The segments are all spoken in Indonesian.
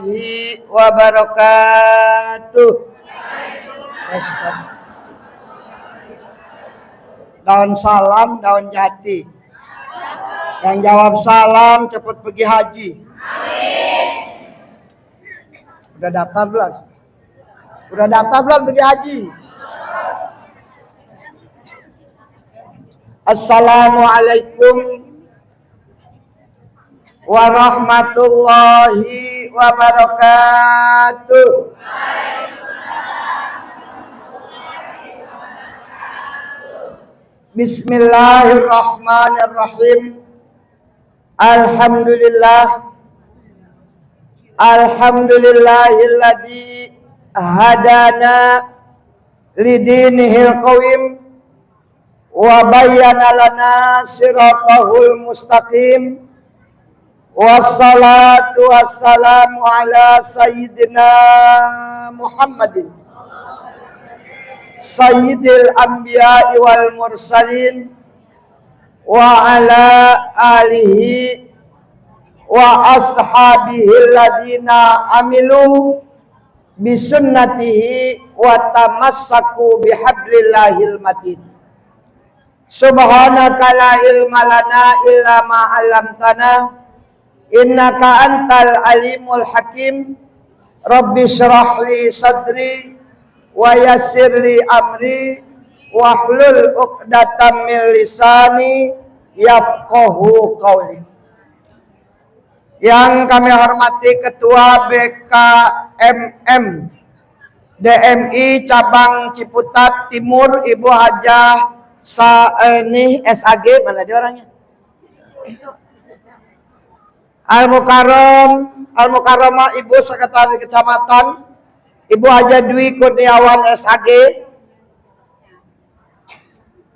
warahmatullahi wabarakatuh. Daun salam, daun jati. Yang jawab salam cepat pergi haji. Udah daftar belum? Udah daftar belum pergi haji? Assalamualaikum warahmatullahi wabarakatuh. Bismillahirrahmanirrahim. Alhamdulillahilladzi hadana lidinihil qawim wa bayyana lana siratahul mustaqim. Wassalatu wassalamu ala sayyidina Muhammadin sayyidil anbiya'i wal mursalin wa ala alihi wa ashabihi alladhina amilu bisunnatihi wa tamassaku bihablillahil matin. Subhanaka la ilma lana illa ma 'allamtana innaka antal alimul hakim. Rabbi shrah li sadri wa yassir li amri wahlul 'uqdatam min lisani yafqahu qawli. Yang kami hormati Ketua BKMM DMI Cabang Ciputat Timur, Ibu Hajah Saeni SAG, mana dia orangnya? Al-Mukarramah Ibu Sekretaris Kecamatan, Ibu Hajah Dwi Kurniawan SAG.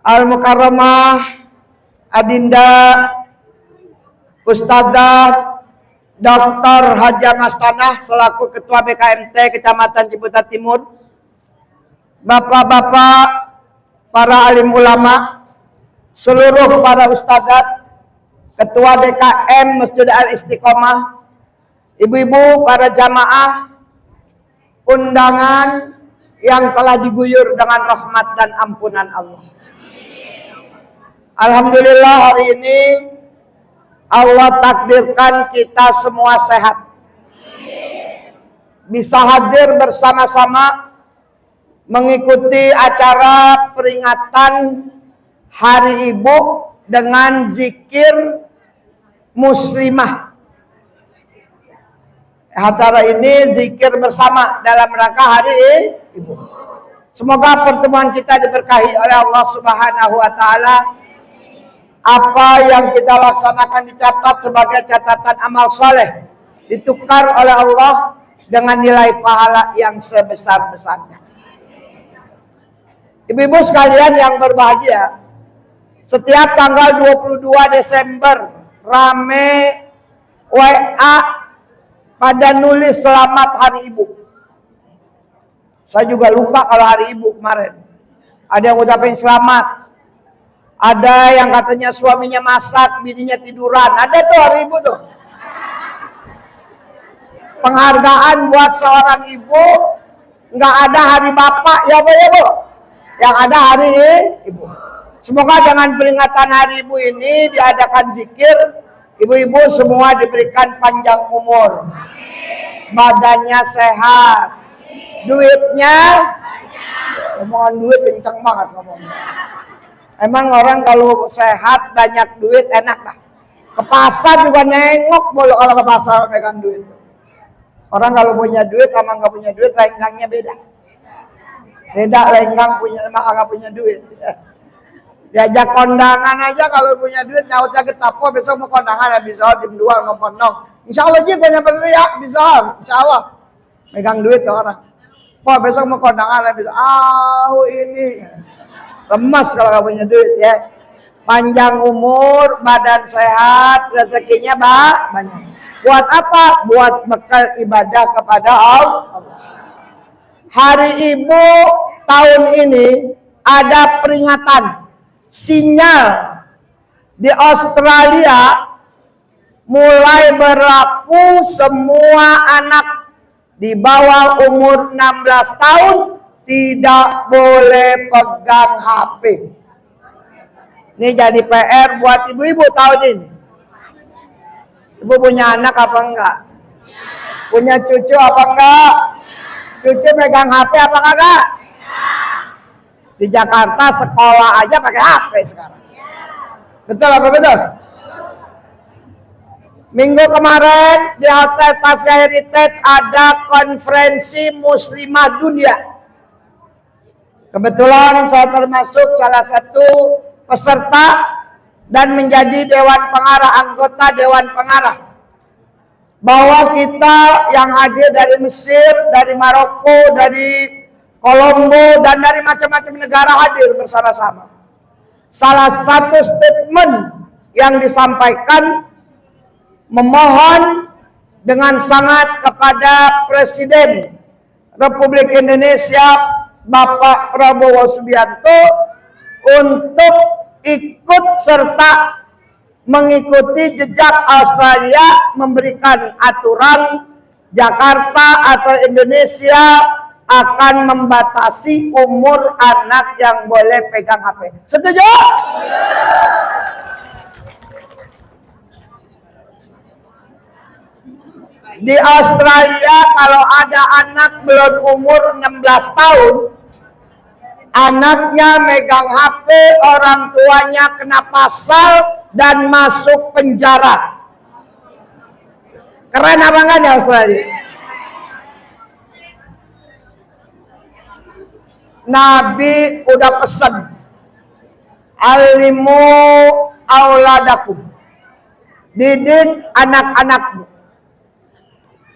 Al-Mukarramah Adinda Ustadzah Dr. Haja Mastanah selaku Ketua BKMT Kecamatan Ciputat Timur. Bapak-bapak, para alim ulama, seluruh para ustadzat, Ketua DKM Masjid Al-Istiqomah, ibu-ibu, para jamaah, undangan yang telah diguyur dengan rahmat dan ampunan Allah. Alhamdulillah hari ini Allah takdirkan kita semua sehat. Bisa hadir bersama-sama mengikuti acara peringatan Hari Ibu dengan zikir muslimah. Acara ini zikir bersama dalam rangka Hari Ibu. Semoga pertemuan kita diberkahi oleh Allah Subhanahu wa taala. Apa yang kita laksanakan dicatat sebagai catatan amal soleh, ditukar oleh Allah dengan nilai pahala yang sebesar-besarnya. Ibu-ibu sekalian yang berbahagia, setiap tanggal 22 Desember rame WA pada nulis selamat Hari Ibu. Saya juga lupa kalau Hari Ibu kemarin. Ada yang ucapin selamat. Ada yang katanya suaminya masak, bininya tiduran. Ada tuh Hari Ibu tuh. Penghargaan buat seorang ibu. Nggak ada Hari Bapak, ya Bu, ya Bu. Yang ada Hari Ibu. Semoga dengan peringatan Hari Ibu ini diadakan zikir. Ibu-ibu semua diberikan panjang umur. Badannya sehat. Duitnya. Omongan duit kencang banget ngomongnya. Emang orang kalau sehat banyak duit enak lah. Ke pasar juga nengok mulu kalau ke pasar pegang duit. Orang kalau punya duit sama nggak punya duit lenggangnya beda. Beda lenggang punya sama nggak punya duit. Diajak kondangan aja kalau punya duit nyautnya ketapo besok mau kondangan habis zuhur jam 2 nongkrong. Insya Allah aja banyak beriak bisa. Insya Allah megang duit tuh orang. Besok mau kondangan habis ini. Lemas kalau nggak punya duit ya. Panjang umur, badan sehat, rezekinya banyak. Buat apa? Buat bekal ibadah kepada Allah. Hari Ibu tahun ini ada peringatan sinyal di Australia mulai berlaku semua anak di bawah umur 16 tahun tidak boleh pegang HP. Ini jadi PR buat ibu-ibu tahun ini. Ibu punya anak apa enggak? Punya cucu apa enggak? Cucu megang HP apa enggak? Di Jakarta sekolah aja pakai HP sekarang. Betul apa betul? Minggu kemarin di Hotel Tasya Heritage ada konferensi Muslimah Dunia. Kebetulan saya termasuk salah satu peserta dan menjadi anggota Dewan Pengarah. Bahwa kita yang hadir dari Mesir, dari Maroko, dari Kolombo, dan dari macam-macam negara hadir bersama-sama. Salah satu statement yang disampaikan memohon dengan sangat kepada Presiden Republik Indonesia Bapak Prabowo Subianto untuk ikut serta mengikuti jejak Australia, memberikan aturan Jakarta atau Indonesia akan membatasi umur anak yang boleh pegang HP. Setuju? Di Australia kalau ada anak belum umur 16 tahun, anaknya megang HP, orang tuanya kena pasal dan masuk penjara. Keren apa enggak di Australia? Nabi udah pesan, alimu auladakum, didik anak-anakmu,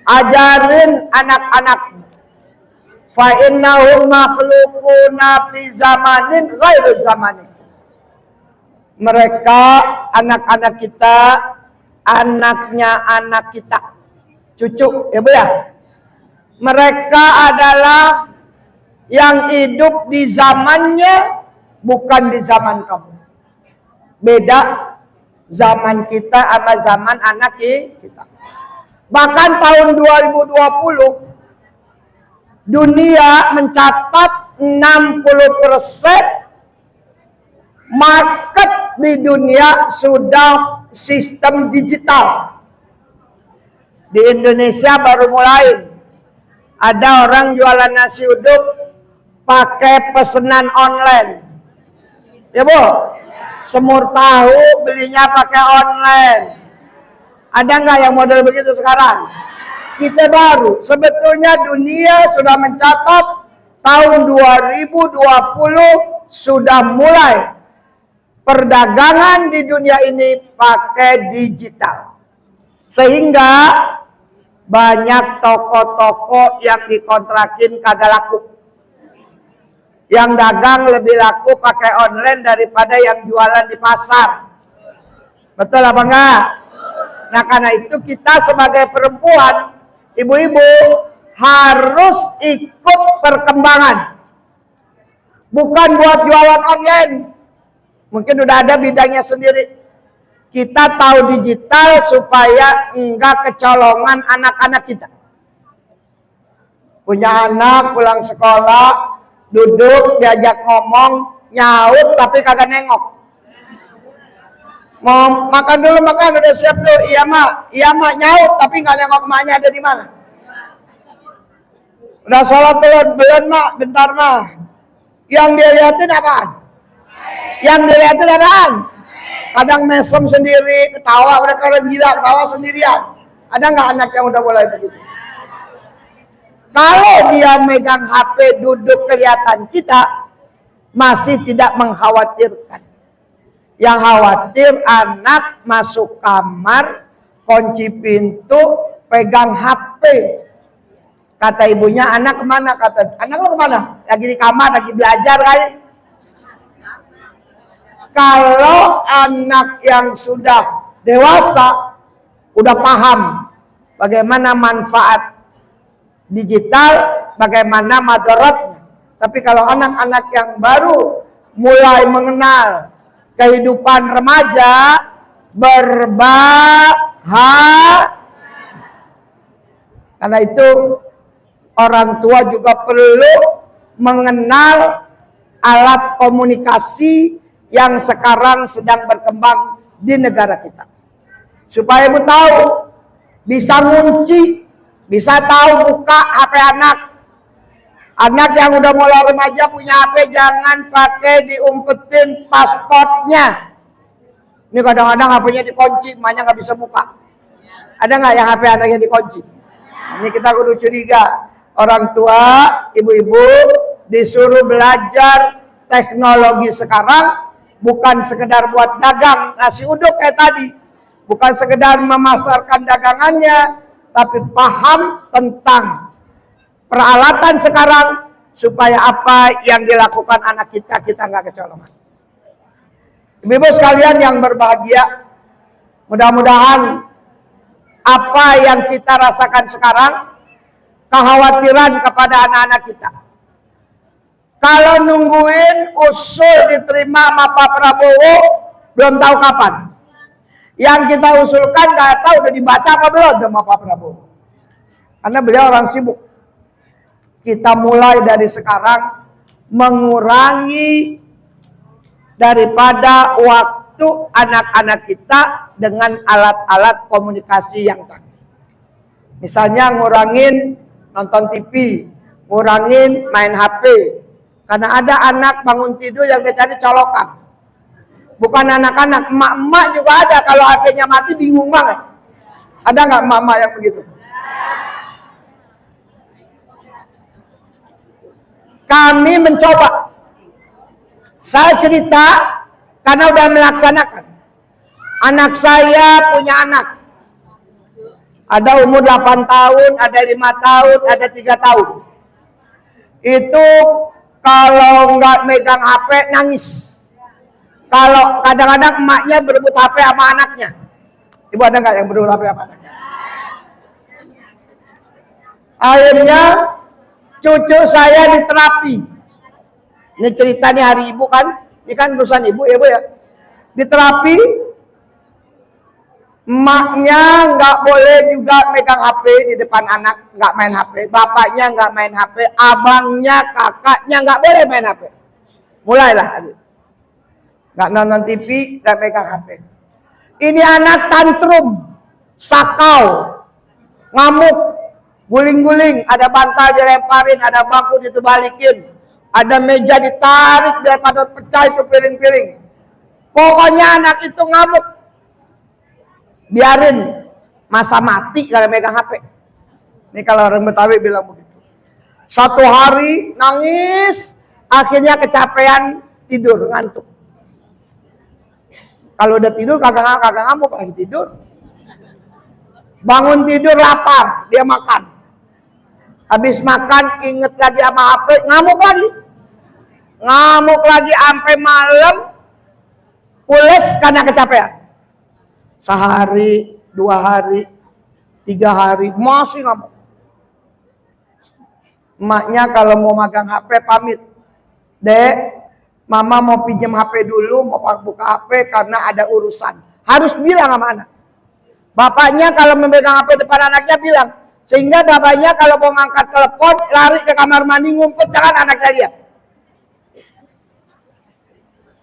ajarin anak-anakmu, fa innahum makhluquna fi zamanin ghairu zamanin. Mereka anak-anak kita, anaknya anak kita, cucu ya Bu ya. Mereka adalah yang hidup di zamannya, bukan di zaman kamu. Beda zaman kita sama zaman anak kita. Bahkan tahun 2020 dunia mencatat 60% market di dunia sudah sistem digital. Di Indonesia baru mulai. Ada orang jualan nasi uduk pakai pesanan online. Ya Bu? Semur tahu belinya pakai online. Ada nggak yang model begitu sekarang? Kita baru. Sebetulnya dunia sudah mencatat tahun 2020 sudah mulai perdagangan di dunia ini pakai digital. Sehingga banyak toko-toko yang dikontrakin kagak laku. Yang dagang lebih laku pakai online daripada yang jualan di pasar. Betul apa enggak? Nah karena itu kita sebagai perempuan, ibu-ibu harus ikut perkembangan. Bukan buat jualan online. Mungkin udah ada bidangnya sendiri. Kita tahu digital supaya enggak kecolongan anak-anak kita. Punya anak pulang sekolah, duduk diajak ngomong, nyaut tapi kagak nengok. Mau makan dulu, makan udah siap tuh. Iya mak nyaut tapi nggak nengok emaknya ada di mana. Udah sholat belum mak, bentar mah. Yang dia liatin apaan? Yang dilihatin apaan? Kadang mesem sendiri, ketawa, mereka orang gila, ketawa sendirian. Ada nggak anak yang udah mulai begitu? Kalau dia megang HP duduk kelihatan kita, masih tidak mengkhawatirkan. Yang khawatir anak masuk kamar, kunci pintu, pegang HP. Kata ibunya, anak kemana? Kata, anak lo kemana? Lagi di kamar, lagi belajar kali. Kalau anak yang sudah dewasa, udah paham bagaimana manfaat digital, bagaimana madaratnya. Tapi kalau anak-anak yang baru mulai mengenal kehidupan remaja, berbahaya. Karena itu orang tua juga perlu mengenal alat komunikasi yang sekarang sedang berkembang di negara kita. Supaya ibu tahu, bisa ngunci, bisa tahu buka HP anak. Anak yang udah mulai remaja punya HP, jangan pakai diumpetin pasportnya. Ini kadang-kadang HP-nya dikunci, emaknya nggak bisa buka. Ada nggak yang HP anaknya dikunci? Ini kita kudu curiga. Orang tua, ibu-ibu disuruh belajar teknologi sekarang, bukan sekedar buat dagang nasi uduk kayak tadi, bukan sekedar memasarkan dagangannya, tapi paham tentang peralatan sekarang supaya apa yang dilakukan anak kita nggak kecolongan. Ibu-ibu sekalian yang berbahagia, mudah-mudahan apa yang kita rasakan sekarang, kekhawatiran kepada anak-anak kita, kalau nungguin usul diterima sama Pak Prabowo, belum tahu kapan. Yang kita usulkan nggak tahu udah dibaca apa belum sama Pak Prabowo. Karena beliau orang sibuk. Kita mulai dari sekarang mengurangi daripada waktu anak-anak kita dengan alat-alat komunikasi yang canggih. Misalnya ngurangin nonton TV, ngurangin main HP. Karena ada anak bangun tidur yang dia cari colokan. Bukan anak-anak, emak-emak juga ada. Kalau HP-nya mati bingung banget. Ada nggak emak-emak yang begitu? Kami mencoba. Saya cerita karena udah melaksanakan. Anak saya punya anak. Ada umur 8 tahun, ada 5 tahun, ada 3 tahun. Itu kalau nggak megang HP nangis. Kalau kadang-kadang emaknya berebut HP sama anaknya. Ibu ada nggak yang berebut HP sama anaknya? Akhirnya cucu saya diterapi. Ini ceritanya hari ibu kan? Ini kan urusan ibu ya bu ya. Diterapi, emaknya nggak boleh juga megang HP di depan anak, nggak main HP. Bapaknya nggak main HP, abangnya, kakaknya nggak boleh main HP. Mulailah, nggak nonton TV, nggak megang HP. Ini anak tantrum, sakau, ngamuk, guling-guling, ada bantal dilemparin, ada bangku ditebalikin, ada meja ditarik biar pada pecah itu piring-piring. Pokoknya anak itu ngamuk. Biarin masa mati kalau megang HP. Ini kalau orang Betawi bilang begitu. Satu hari nangis, akhirnya kecapean tidur, ngantuk. Kalau udah tidur kagak ngamuk, lagi tidur. Bangun tidur lapar, dia makan. Habis makan inget lagi sama HP, ngamuk lagi. Ngamuk lagi sampai malam, pules karena kecapean. Sehari, 2 hari, 3 hari, masih ngamuk. Emaknya kalau mau magang HP pamit. Dek, mama mau pinjam HP dulu, mau buka HP karena ada urusan. Harus bilang sama anak. Bapaknya kalau memegang HP depan anaknya bilang. Sehingga bapaknya kalau mau ngangkat telepon, lari ke kamar mandi, ngumpet, jangan anaknya lihat.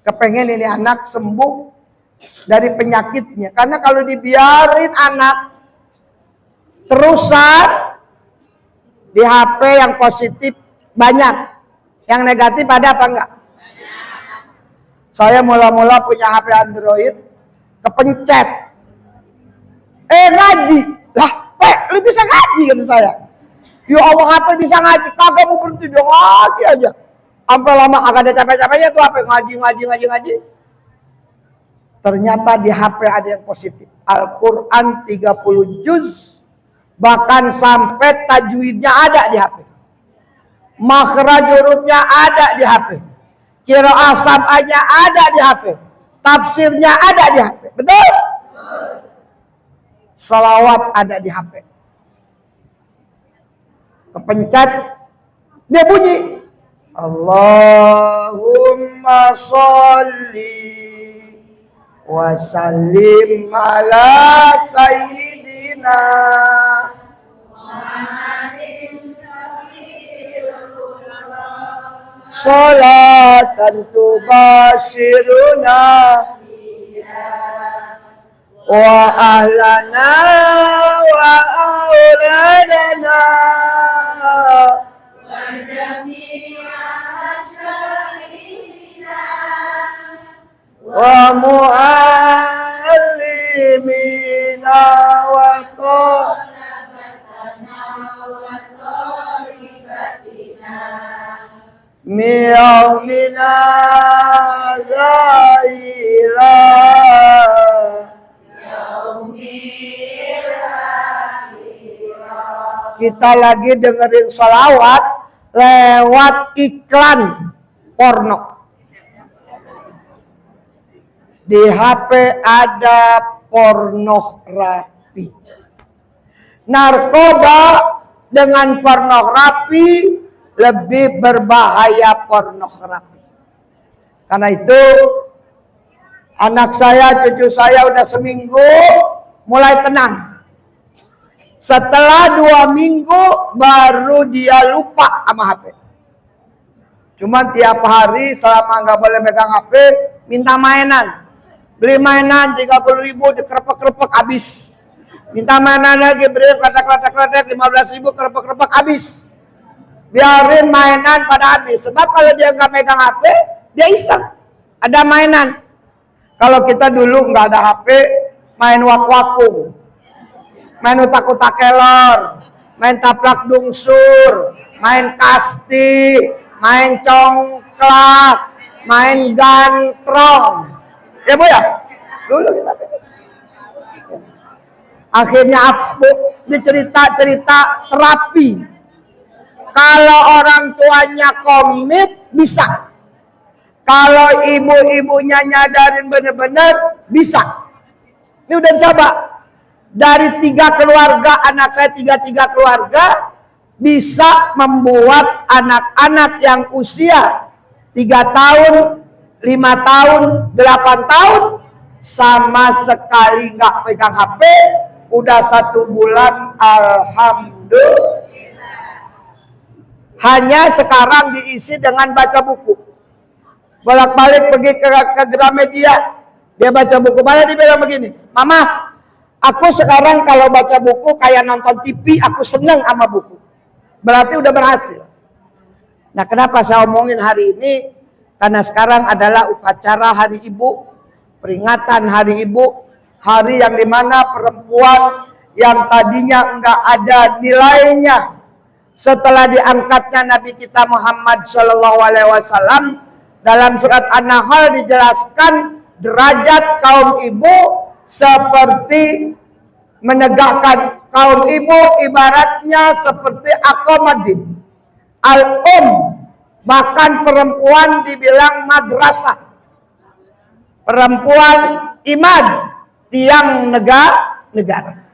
Kepengen ini anak sembuh dari penyakitnya. Karena kalau dibiarin anak terusan di HP yang positif banyak, yang negatif ada apa enggak? Saya mula-mula punya HP Android, kepencet, ngaji, lah, lu bisa ngaji kata saya. Ya Allah, HP bisa ngaji, kagak mau berhenti, dia ngaji aja. Sampai lama agak ada capek-capeknya tuh HP ngaji. Ternyata di HP ada yang positif. Al-Quran 30 juz. Bahkan sampai tajwidnya ada di HP. Makhraj hurufnya ada di HP. Qiraah sab'anya ada di HP. Tafsirnya ada di HP. Betul? Salawat ada di HP. Kepencet, dia bunyi. Allahumma sholli wa sallim ala sayyidina Muhammadin Salatan tubashiruna wa ahlana wa auladana wa muallimina wa miyaumina zaila kita lagi dengerin sholawat lewat iklan porno. Di HP ada pornografi. Narkoba dengan pornografi lebih berbahaya pornografi. Karena itu anak saya, cucu saya udah seminggu mulai tenang. Setelah 2 minggu baru dia lupa sama HP. Cuman tiap hari selama nggak boleh megang HP, minta mainan. Beli mainan 30.000 dikerepek-kerepek habis. Minta mainan lagi, beli kletek-kletek 15.000 kerepek-kerepek habis. Biarin mainan pada habis. Sebab kalau dia nggak megang HP, dia iseng. Ada mainan. Kalau kita dulu nggak ada HP, main wak-wakung. Main utak-utak kelor, main taplak dungsur, main kasti, main congklak, main gantrong. Ya Bu ya? Dulu kita akhirnya cerita-cerita terapi. Kalau orang tuanya komit bisa. Kalau ibu-ibunya nyadarin bener-bener bisa. Ini udah dicoba. Dari 3 keluarga, anak saya 3 keluarga bisa membuat anak-anak yang usia 3 tahun, 5 tahun, 8 tahun sama sekali nggak pegang HP, udah 1 bulan, alhamdulillah. Hanya sekarang diisi dengan baca buku. Bolak-balik pergi ke Gramedia, dia baca buku. Malah dia bilang begini, Mama, aku sekarang kalau baca buku kayak nonton TV, aku seneng sama buku. Berarti udah berhasil. Nah, kenapa saya omongin hari ini? Karena sekarang adalah upacara Hari Ibu, peringatan Hari Ibu, hari yang dimana perempuan yang tadinya enggak ada nilainya, setelah diangkatnya Nabi kita Muhammad SAW, dalam surat An-Nahl dijelaskan derajat kaum ibu seperti menegakkan kaum ibu ibaratnya seperti aqamaddin al-um, bahkan perempuan dibilang madrasah, perempuan iman, tiang negara,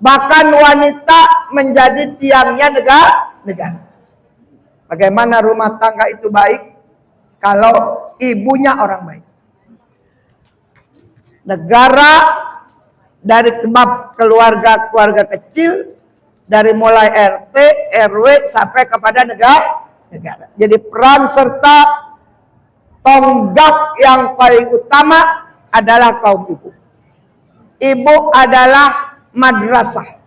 bahkan wanita menjadi tiangnya negara. Bagaimana rumah tangga itu baik kalau ibunya orang baik? Negara dari sebab keluarga kecil, dari mulai RT, RW sampai kepada negara. Jadi peran serta tonggak yang paling utama adalah kaum ibu. Ibu adalah madrasah.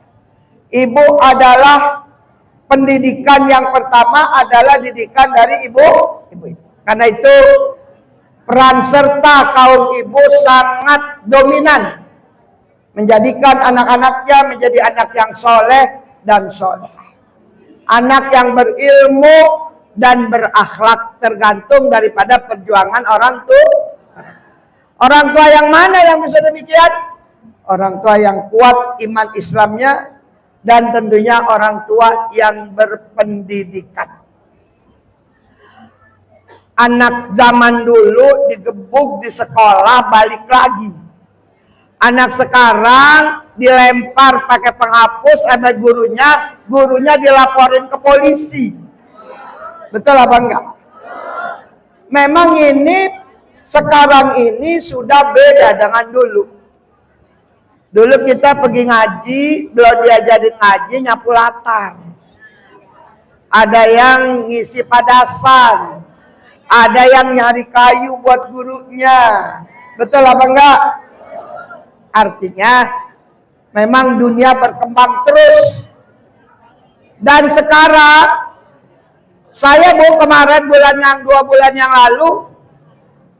Ibu adalah pendidikan yang pertama adalah didikan dari ibu. Karena itu peran serta kaum ibu sangat dominan menjadikan anak-anaknya menjadi anak yang soleh dan solehah, anak yang berilmu dan berakhlak, tergantung daripada perjuangan orang tua. Orang tua yang mana yang bisa demikian? Orang tua yang kuat iman Islamnya dan tentunya orang tua yang berpendidikan. Anak zaman dulu digebuk di sekolah balik lagi. Anak sekarang dilempar pakai penghapus sama gurunya dilaporin ke polisi. Betul apa enggak? Memang ini sekarang ini sudah beda dengan dulu. Dulu kita pergi ngaji, belum diajarin ngaji, nyapu latar. Ada yang ngisi padasan, Ada yang nyari kayu buat gurunya. Betul apa enggak? Artinya memang dunia berkembang terus. Dan sekarang saya kemarin 2 bulan yang lalu,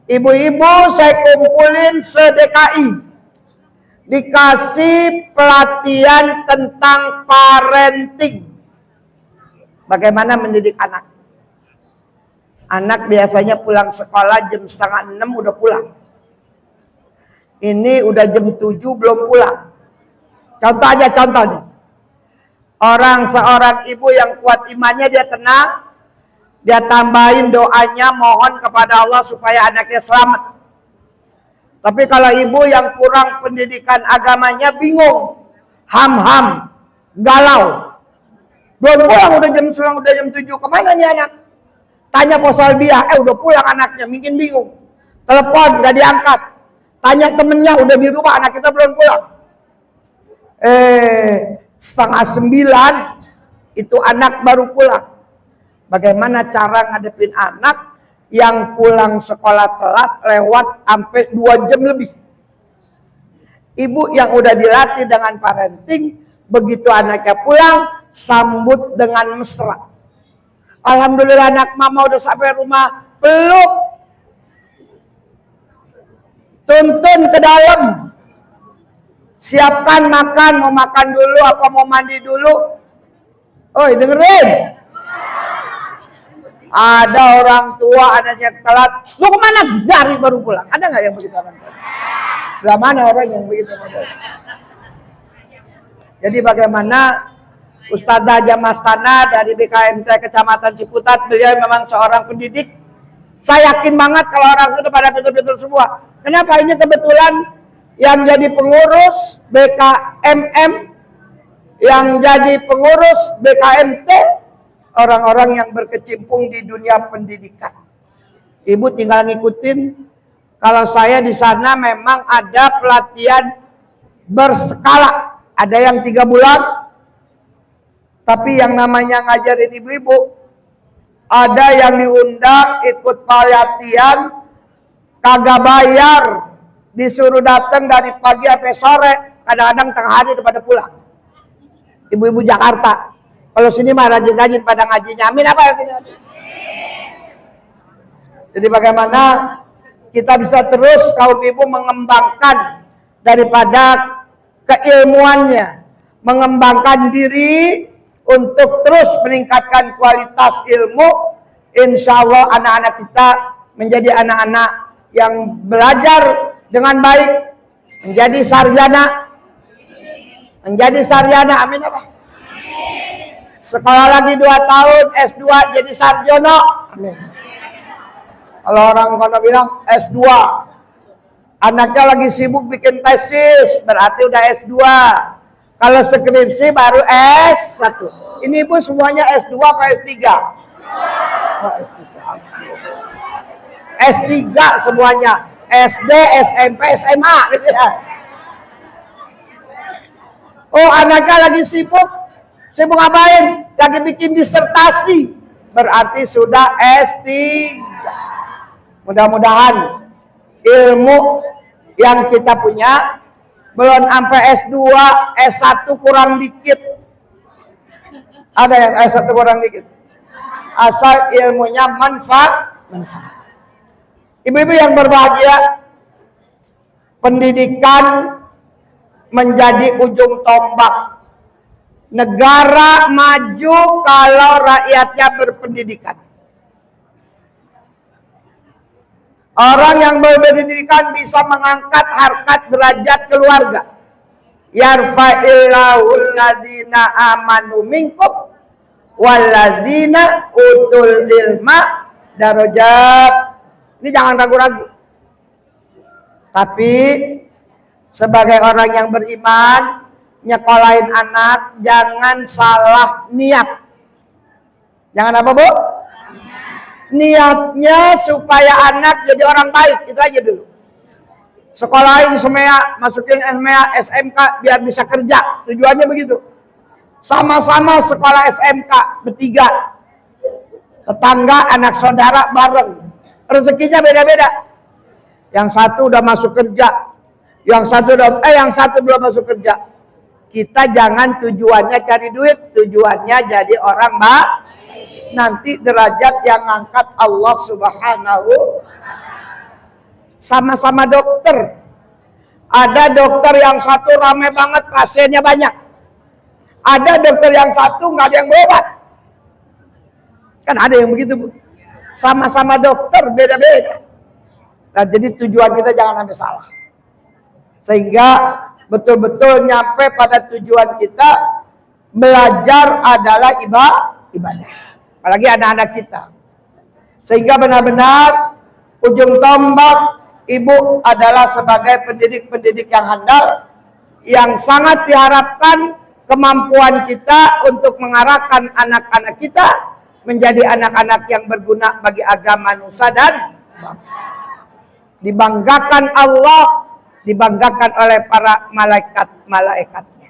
ibu-ibu saya kumpulin se-DKI, dikasih pelatihan tentang parenting. Bagaimana mendidik anak. Anak biasanya pulang sekolah jam 5:30 udah pulang. Ini udah jam 7 belum pulang. Contoh aja, contoh nih. Seorang ibu yang kuat imannya, dia tenang. Dia tambahin doanya, mohon kepada Allah supaya anaknya selamat. Tapi kalau ibu yang kurang pendidikan agamanya, bingung, ham-ham, galau. Belum pulang, udah jam 7, kemana nih anak? Tanya posal dia, udah pulang anaknya, mungkin bingung. Telepon, gak diangkat. Tanya temennya, udah di rumah, anak kita belum pulang. 8:30, itu anak baru pulang. Bagaimana cara ngadepin anak yang pulang sekolah telat lewat sampai 2 jam lebih. Ibu yang udah dilatih dengan parenting, begitu anaknya pulang, sambut dengan mesra. Alhamdulillah anak mama udah sampai rumah, peluk. Tuntun ke dalam. Siapkan makan, mau makan dulu apa mau mandi dulu. Oi, dengerin. Ada orang tua anaknya telat, lu kemana? Dari baru pulang. Ada nggak yang begitu orang tua? Lah mana orang yang begitu? Jadi bagaimana Ustazah Jamastana dari BKMT Kecamatan Ciputat, beliau memang seorang pendidik. Saya yakin banget kalau orang sudah pada pintar-pintar semua. Kenapa? Ini kebetulan yang jadi pengurus BKMM, yang jadi pengurus BKMT, orang-orang yang berkecimpung di dunia pendidikan. Ibu tinggal ngikutin. Kalau saya di sana memang ada pelatihan berskala. Ada yang 3 bulan. Tapi yang namanya ngajarin ibu-ibu, ada yang diundang ikut pelatihan, kagak bayar, disuruh datang dari pagi sampai sore, kadang-kadang tengah hari udah pada pulang. Ibu-ibu Jakarta. Kalau sini mah rajin-rajin pada ngajinya. Amin apa artinya? Jadi bagaimana kita bisa terus kaum ibu mengembangkan daripada keilmuannya, mengembangkan diri untuk terus meningkatkan kualitas ilmu. Insya Allah anak-anak kita menjadi anak-anak yang belajar dengan baik, menjadi sarjana. Amin apa? Sekolah lagi 2 tahun, S2 jadi sarjono. Amin. Kalau orang kono bilang S2, anaknya lagi sibuk bikin tesis, berarti udah S2. Kalau skripsi baru S1. Ini ibu semuanya S2 atau S3? Oh, S3 semuanya. SD, SMP, SMA gitu ya. Oh, anaknya lagi sibuk. Sibuk ngapain? Lagi bikin disertasi. Berarti sudah S3. Mudah-mudahan ilmu yang kita punya belum sampai S2, S1 kurang dikit. Ada yang S1 kurang dikit. Asal ilmunya manfaat. Ibu-ibu yang berbahagia, pendidikan menjadi ujung tombak. Negara maju kalau rakyatnya berpendidikan. Orang yang berpendidikan bisa mengangkat harkat derajat keluarga. Yarfa'illahu alladzina amanu minkum walladzina utul ilma darajat. Ini jangan ragu-ragu. Tapi sebagai orang yang beriman, nyekolahin anak jangan salah niat. Jangan apa, Bu? Niatnya supaya anak jadi orang baik, itu aja dulu. Sekolahin SMEA, masukin SMEA, SMK biar bisa kerja, tujuannya begitu. Sama-sama sekolah SMK bertiga, tetangga, anak saudara bareng. rezekinya beda-beda. Yang satu udah masuk kerja, yang satu belum masuk kerja. Kita jangan tujuannya cari duit, tujuannya jadi orang baik. Nanti derajat yang ngangkat Allah Subhanahu. Sama-sama dokter. Ada dokter yang satu rame banget, pasiennya banyak. Ada dokter yang satu nggak ada yang berobat. Kan ada yang begitu, Bu. Sama-sama dokter, beda-beda. Nah, jadi tujuan kita jangan sampai salah. Sehingga betul-betul nyampe pada tujuan kita, belajar adalah ibadah. Apalagi anak-anak kita. Sehingga benar-benar ujung tombak ibu adalah sebagai pendidik-pendidik yang handal, yang sangat diharapkan kemampuan kita untuk mengarahkan anak-anak kita menjadi anak-anak yang berguna bagi agama nusa dan bangsa. Dibanggakan Allah, dibanggakan oleh para malaikat-malaikatnya.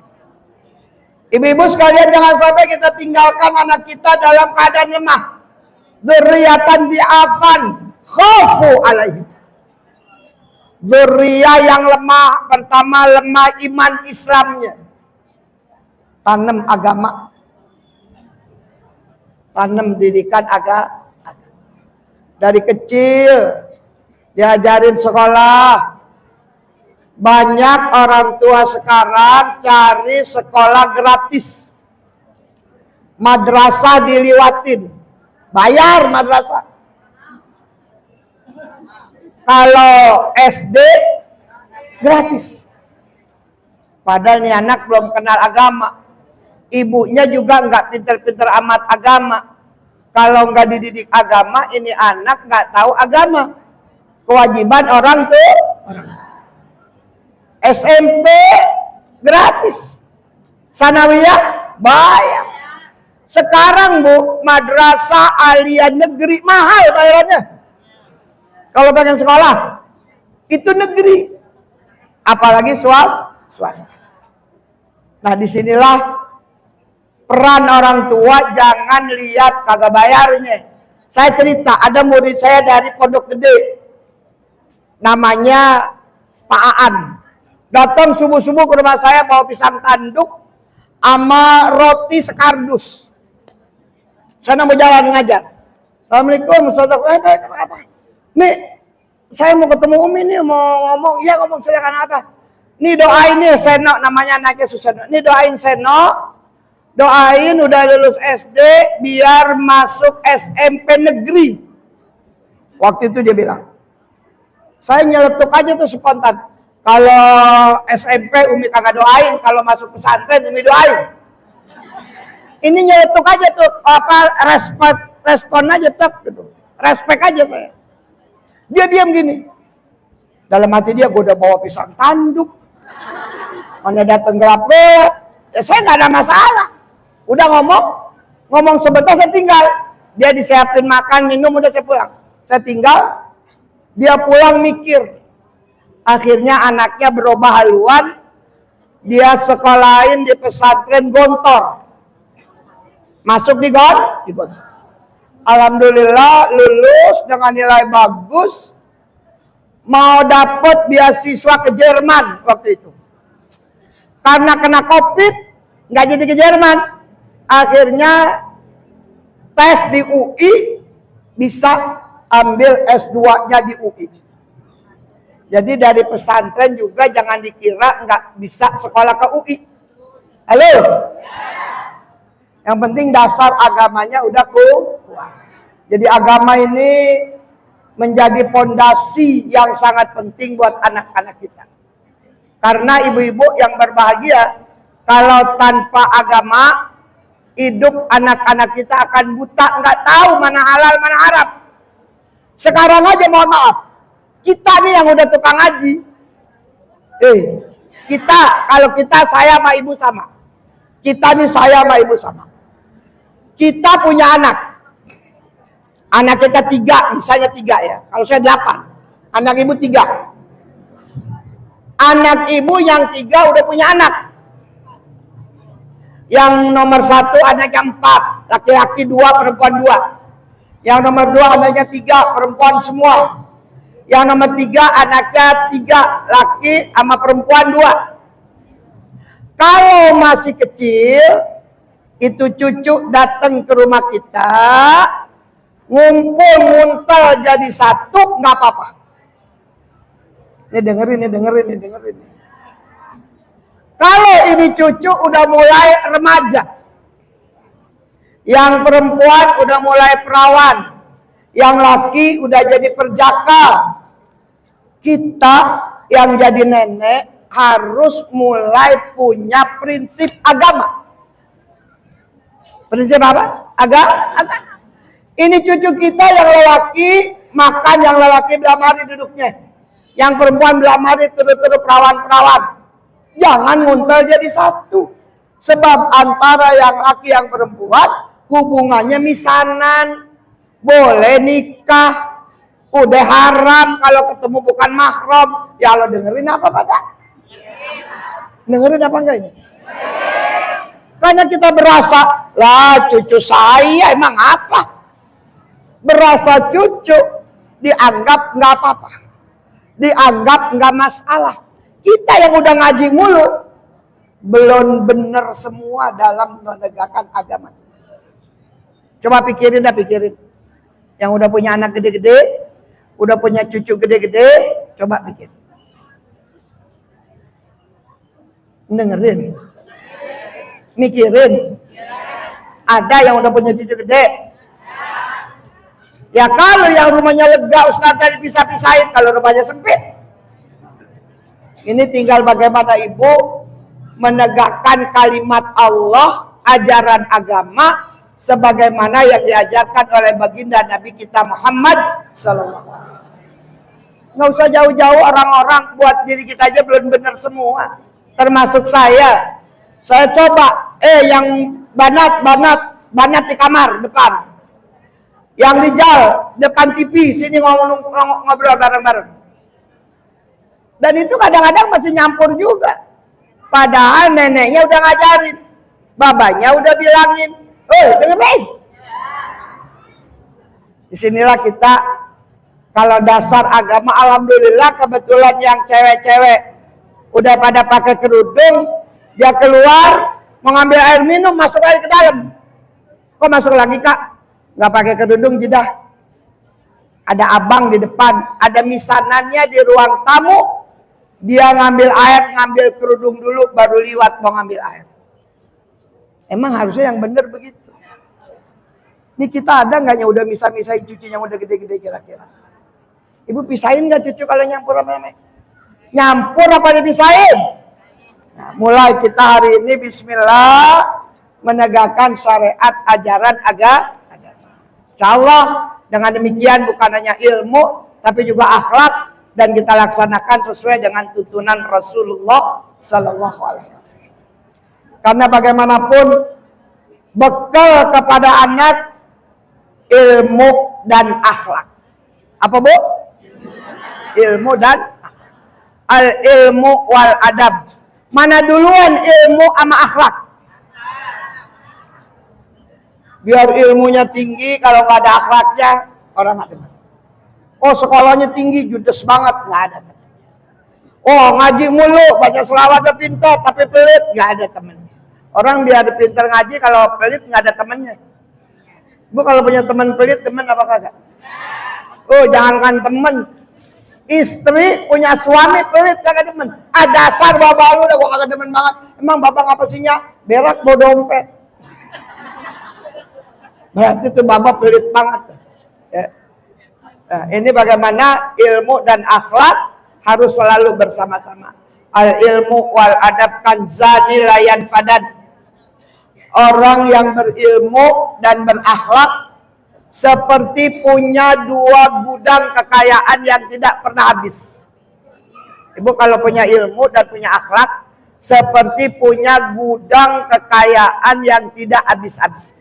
Ibu-ibu sekalian, jangan sampai kita tinggalkan anak kita dalam keadaan lemah. Dzurriatan di'afan khafu alaihim. Dzurriyah yang lemah, pertama lemah iman Islamnya. Tanam agama. Tanam didikan agama. Dari kecil diajarin sekolah. Banyak orang tua sekarang cari sekolah gratis. Madrasah diliwatin. Bayar madrasah. Kalau SD gratis. Padahal nih anak belum kenal agama. Ibunya juga nggak pinter-pinter amat agama. Kalau nggak dididik agama, ini anak nggak tahu agama. Kewajiban orang tuh. SMP gratis. Sanawiyah bayar. Sekarang Bu, madrasah aliyah negeri mahal bayarannya. Kalau bagian sekolah itu negeri, apalagi swasta. Nah, disinilah peran orang tua, jangan lihat kagak bayarnya. Saya cerita, ada murid saya dari Pondok Gede, namanya Pak Aan. Datang subuh-subuh ke rumah saya bawa pisang tanduk sama roti sekardus. Saya mau jalan ngajar. Assalamualaikum, Ustaz. Apa? Nih, saya mau ketemu Umi nih, mau ngomong. Iya, ngomong, silakan apa? Nih doain nih Seno, namanya anaknya Suseno. Nih doain Seno. Doain udah lulus SD biar masuk SMP negeri. Waktu itu dia bilang. Saya nyeletuk aja tuh spontan. Kalau SMP Umi kagak doain, kalau masuk pesantren Umi doain. Ini nyeletuk aja tuh, respon aja tuh gitu. Respek aja saya. Dia diam gini. Dalam hati dia, gue udah bawa pisang tanduk. Mana datang gelap-gelap. Ya, saya nggak ada masalah. Udah ngomong sebentar saya tinggal. Dia disiapin makan, minum, udah saya pulang. Saya tinggal, dia pulang mikir. Akhirnya anaknya berubah haluan. Dia sekolahin di pesantren Gontor. Masuk di Gontor. Alhamdulillah lulus dengan nilai bagus. Mau dapat beasiswa ke Jerman waktu itu. Karena kena COVID, nggak jadi ke Jerman. Akhirnya tes di UI, bisa ambil S2-nya di UI. Jadi dari pesantren juga jangan dikira nggak bisa sekolah ke UI. Halo? Yang penting dasar agamanya udah kuat. Jadi agama ini menjadi pondasi yang sangat penting buat anak-anak kita. Karena ibu-ibu yang berbahagia, kalau tanpa agama, hidup anak-anak kita akan buta, nggak tahu mana halal, mana haram. Sekarang aja mohon maaf, kita nih yang udah tukang ngaji. Kalau kita saya sama ibu sama. Kita nih saya sama ibu sama. Kita punya anak. Anak kita 3, misalnya 3 ya. Kalau saya 8. Anak ibu 3. Anak ibu yang 3 udah punya anak. Yang nomor 1 anak yang 4. Laki-laki 2, perempuan 2. Yang nomor 2 anaknya 3, perempuan semua. Yang nomor 3 anaknya 3, laki sama perempuan 2. Kalau masih kecil, itu cucu datang ke rumah kita, ngumpul nguntel jadi satu, nggak apa-apa. Ini dengerin. Kalau ini cucu udah mulai remaja, yang perempuan udah mulai perawan, yang laki udah jadi perjaka, kita yang jadi nenek harus mulai punya prinsip agama. Prinsip apa? Agama. Ini cucu kita yang lelaki makan, yang lelaki belah mari duduknya, yang perempuan belah mari turut-turut perawan-perawan. Jangan nguntel jadi satu. Sebab antara yang laki yang perempuan hubungannya misanan. Boleh nikah, udah haram kalau ketemu bukan mahram. Ya lo dengerin apa pada? Dengerin apa enggak ini? Karena kita berasa, lah cucu saya emang apa? Berasa cucu dianggap nggak apa-apa, dianggap nggak masalah. Kita yang udah ngaji mulu belum bener semua dalam menegakkan agama. Coba pikirin. Yang udah punya anak gede-gede, udah punya cucu gede-gede, coba pikirin. Dengerin. Mikirin. Ada yang udah punya cucu gede? Ya kalau yang rumahnya lega, Ustaz tadi pisah-pisahin, kalau rumahnya sempit. Ini tinggal bagaimana ibu menegakkan kalimat Allah, ajaran agama, sebagaimana yang diajarkan oleh baginda Nabi kita Muhammad Sallallahu Alaihi Wasallam. Nggak usah jauh-jauh orang-orang, buat diri kita aja belum benar semua. Termasuk saya. Saya coba, yang banat di kamar depan. Yang rijal depan TV, sini ngobrol bareng-bareng. Dan itu kadang-kadang masih nyampur juga. Padahal neneknya udah ngajarin, babanya udah bilangin, dengerin. Disinilah kita, kalau dasar agama, alhamdulillah kebetulan yang cewek-cewek udah pada pakai kerudung, dia keluar mau ngambil air minum, masuk lagi ke dalam. Kok masuk lagi kak? Nggak pakai kerudung jidah. Ada abang di depan, ada misanannya di ruang tamu. Dia ngambil air, ngambil kerudung dulu, baru liwat mau ngambil air. Emang harusnya yang benar begitu. Ini kita ada nggak yang udah misah-misahin cucu yang udah gede-gede kira-kira? Ibu pisahin nggak cucu kalau nyampur apa namanya? Nyampur apa dipisahin? Nah, mulai kita hari ini bismillah menegakkan syariat ajaran agama. Insyaallah dengan demikian bukan hanya ilmu tapi juga akhlak, dan kita laksanakan sesuai dengan tuntunan Rasulullah Sallallahu Alaihi Wasallam. Karena bagaimanapun bekal kepada anak ilmu dan akhlak. Apa bu? Ilmu dan akhlak. Al ilmu wal adab. Mana duluan ilmu sama akhlak? Biar ilmunya tinggi, kalau nggak ada akhlaknya orang nggak dengar. Oh sekolahnya tinggi, judes banget, nggak ada teman. Oh ngaji mulu, baca selawatnya pintar, tapi pelit, nggak ada temennya. Orang biar pintar ngaji, kalau pelit nggak ada temennya. Bu kalau punya teman pelit, teman apa kagak? Oh jangankan temen, istri punya suami pelit kagak demen. Dasar bapak lu udah gua kagak demen banget. Emang bapak ngapa sihnya? Berak bawa dompet. Berarti itu bapak pelit banget. Ya. Nah, ini bagaimana ilmu dan akhlak harus selalu bersama-sama. Al ilmu wal adab kanzani layan fadan. Orang yang berilmu dan berakhlak seperti punya 2 gudang kekayaan yang tidak pernah habis. Ibu kalau punya ilmu dan punya akhlak seperti punya gudang kekayaan yang tidak habis-habis.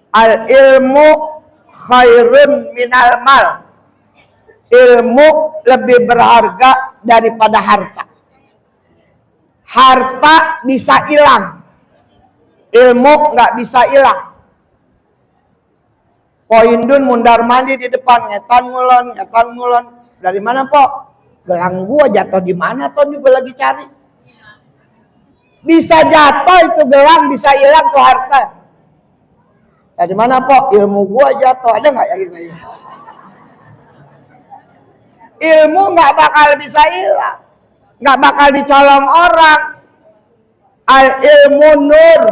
Al ilmu khairun minal mal. Ilmu lebih berharga daripada harta. Harta bisa hilang, ilmu nggak bisa hilang. Poindun mundar mandi di depan, ngeton ngulon. Dari mana, Pok? Gelang gua jatuh di mana, Ton? Juga lagi cari. Bisa jatuh itu gelang, bisa hilang tuh harta. Dari mana, Pok? Ilmu gua jatuh. Ada nggak ya ilmunya? Ilmu nggak bakal bisa hilang, nggak bakal dicolong orang. Al ilmu nur,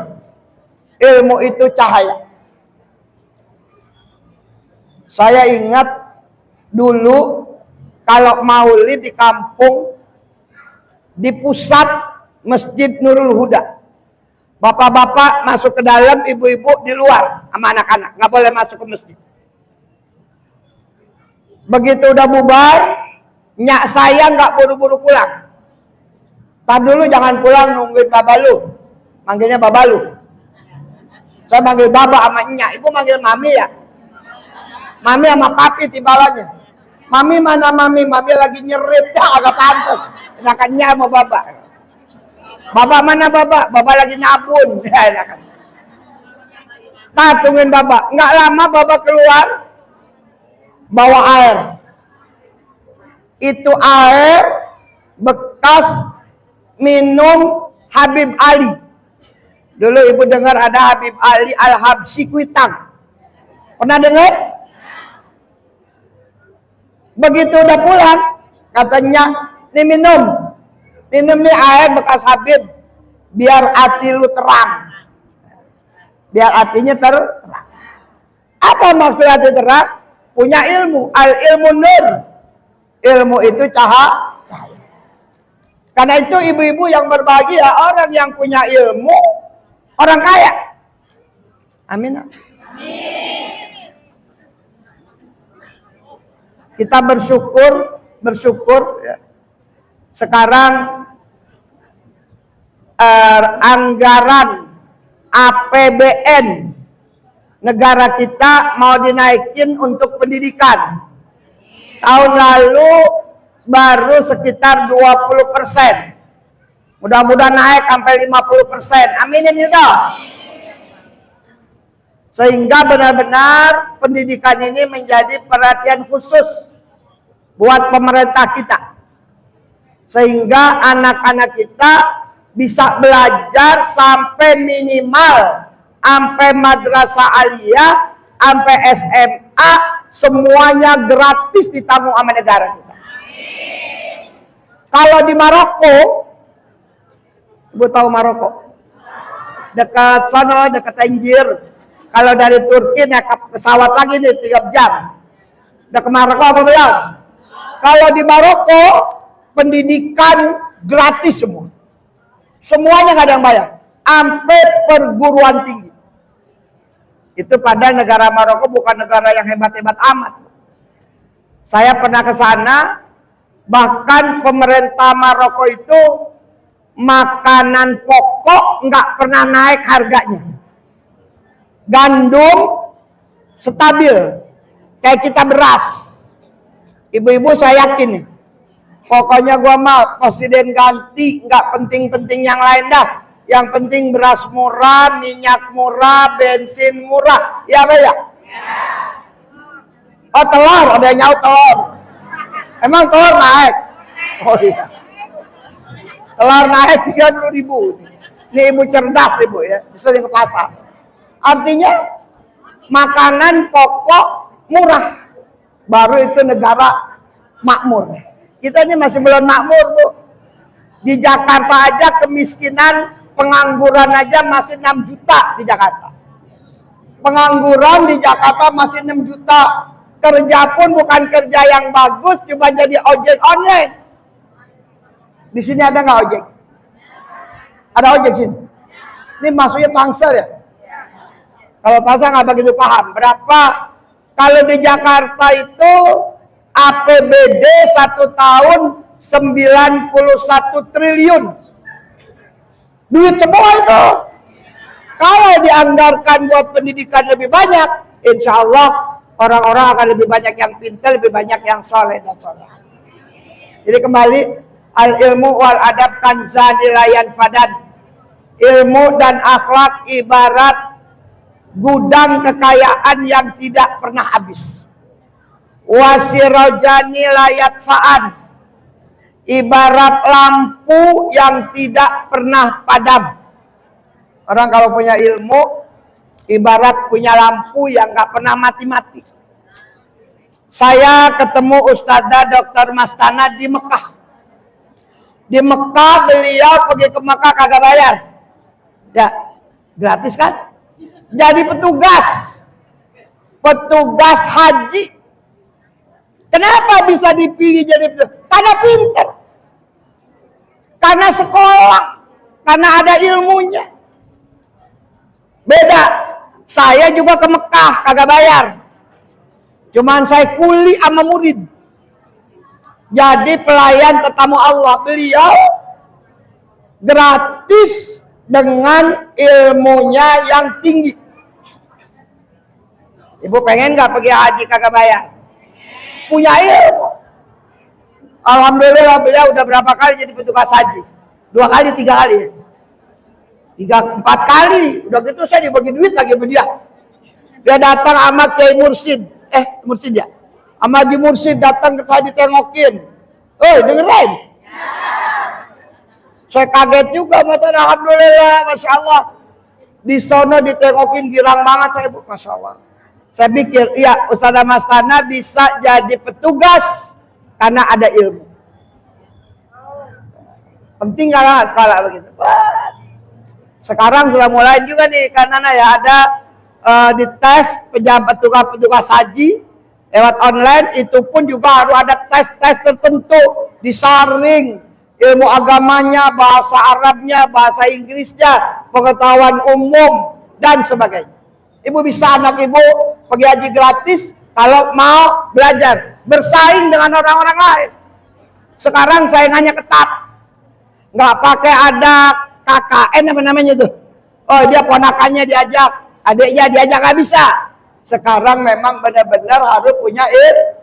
ilmu itu cahaya. Saya ingat dulu kalau maulid di kampung, di pusat Masjid Nurul Huda, bapak-bapak masuk ke dalam, ibu-ibu di luar sama anak-anak, nggak boleh masuk ke masjid. Begitu udah bubar, nyak saya nggak buru-buru pulang. Tar dulu, jangan pulang, nungguin babalu. Manggilnya babalu. Saya manggil baba sama nyak, ibu manggil mami ya. Mami sama papi timbalannya. Mami mana mami? Mami lagi nyerit, ya agak pantas. Enakan nyak sama baba. Baba mana baba? Baba lagi nabun. Ya enakan. Nah, tungguin baba. Nggak lama baba keluar, bawa air. Itu air bekas minum Habib Ali. Dulu ibu dengar ada Habib Ali Al-Habsyi Kuitang. Pernah dengar? Begitu udah pulang, katanya, nih minum nih air bekas Habib, biar hati lu terang. Biar hatinya terang. Apa maksud hati terang? Punya ilmu, al ilmu nur. Ilmu itu cahaya. Karena itu ibu-ibu yang berbahagia, orang yang punya ilmu, orang kaya. Amin. Kita bersyukur ya. Sekarang anggaran APBN negara kita mau dinaikin untuk pendidikan. Tahun lalu baru sekitar 20%. Mudah-mudahan naik sampai 50%. Aminin itu. Sehingga benar-benar pendidikan ini menjadi perhatian khusus buat pemerintah kita. Sehingga anak-anak kita bisa belajar sampai minimal, sampai madrasah aliyah, sampai SMA, semuanya gratis ditanggung sama negara kita. Kalau di Maroko, ibu tahu Maroko? Dekat sana, dekat Tangier. Kalau dari Turki naik pesawat lagi nih 3 jam. Udah ke Maroko apa belum? Kalau di Maroko pendidikan gratis semua. Semuanya nggak ada yang bayar. Sampai perguruan tinggi. Itu padahal negara Maroko bukan negara yang hebat-hebat amat. Saya pernah ke sana, bahkan pemerintah Maroko itu makanan pokok nggak pernah naik harganya. Gandum stabil, kayak kita beras. Ibu-ibu saya yakin nih, pokoknya gua mau presiden ganti, nggak penting-penting yang lain dah. Yang penting beras murah, minyak murah, bensin murah. Ya apa ya? Oh telur, ada yang nyaut telur. Emang telur naik? Oh iya. Telur naik 30.000. Ini ibu cerdas ibu ya, sering ke pasar. Artinya makanan pokok murah, baru itu negara makmur. Kita ini masih belum makmur bu. Di Jakarta aja kemiskinan, pengangguran aja masih 6 juta di Jakarta. Pengangguran di Jakarta masih 6 juta. Kerja pun bukan kerja yang bagus, cuma jadi ojek online. Di sini ada nggak ojek? Ada ojek sini? Ini maksudnya tangsel ya? Kalau pasang nggak begitu paham. Berapa? Kalau di Jakarta itu APBD 1 tahun 91 triliun. Duit semua itu. Kalau dianggarkan buat pendidikan lebih banyak, insya Allah orang-orang akan lebih banyak yang pintar, lebih banyak yang soleh dan soleh. Jadi kembali, al ilmu wal adab kanzan ilayan fadad. Ilmu dan akhlak ibarat gudang kekayaan yang tidak pernah habis. Wasirojani layat faan, ibarat lampu yang tidak pernah padam. Orang kalau punya ilmu ibarat punya lampu yang gak pernah mati-mati. Saya ketemu Ustazah Dr. Mastana di Mekah. Di Mekah beliau pergi ke Mekah kagak bayar. Ya, gratis kan? Jadi petugas haji. Kenapa bisa dipilih jadi petugas? Karena pintar. Karena sekolah. Karena ada ilmunya. Beda. Saya juga ke Mekah kagak bayar. Cuman saya kuli sama murid. Jadi pelayan tetamu Allah. Beliau gratis dengan ilmunya yang tinggi. Ibu pengen gak pergi haji kagak bayar? Punya ilmu. Alhamdulillah beliau udah berapa kali jadi petugas haji? 2 kali, 3 kali. 3, 4 kali. Udah gitu saya dibagi duit lagi sama dia. Dia datang sama Kiai Mursid. Mursid ya? Sama Haji Mursid datang ke saya ditengokin. Dengerin. Saya kaget juga, alhamdulillah, masya Allah. Di sono ditengokin girang banget saya, Bu, masya Allah. Saya pikir, iya Ustazah Mastana bisa jadi petugas karena ada ilmu. Penting kalau sekolah begitu. Sekarang sudah mulai juga nih, karena ya ada dites petugas haji lewat online, itu pun juga harus ada tes tertentu, disaring ilmu agamanya, bahasa Arabnya, bahasa Inggrisnya, pengetahuan umum dan sebagainya. Ibu bisa anak ibu pergi haji gratis kalau mau belajar, bersaing dengan orang-orang lain. Sekarang saingannya ketat, nggak pakai ada KKN apa namanya itu. Dia ponakannya diajak, adiknya diajak, nggak bisa. Sekarang memang benar-benar harus punya ilmu.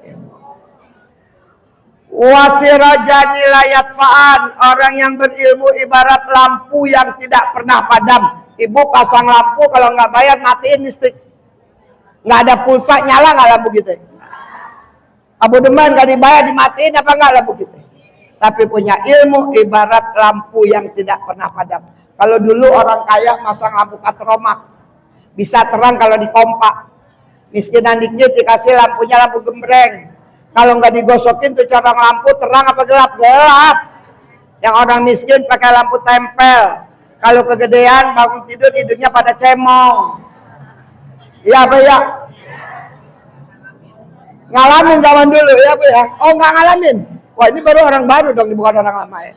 Wasirajani layat faan, orang yang berilmu ibarat lampu yang tidak pernah padam. Ibu pasang lampu kalau nggak bayar matiin listrik. Nggak ada pulsa nyala nggak lampu gitu. Abonemen nggak dibayar dimatiin apa nggak lampu gitu. Tapi punya ilmu ibarat lampu yang tidak pernah padam. Kalau dulu orang kaya masang lampu katromak bisa terang kalau di kompak. Miskinan dikit dikasih lampunya lampu gembreng. Kalau nggak digosokin tuh cabang lampu terang apa gelap? Gelap. Yang orang miskin pakai lampu tempel. Kalau kegedean bangun tidur hidungnya pada cemong. Iya apa ya? Ngalamin zaman dulu ya apa ya? Oh nggak ngalamin. Wah ini baru orang baru dong, bukan orang lama ya.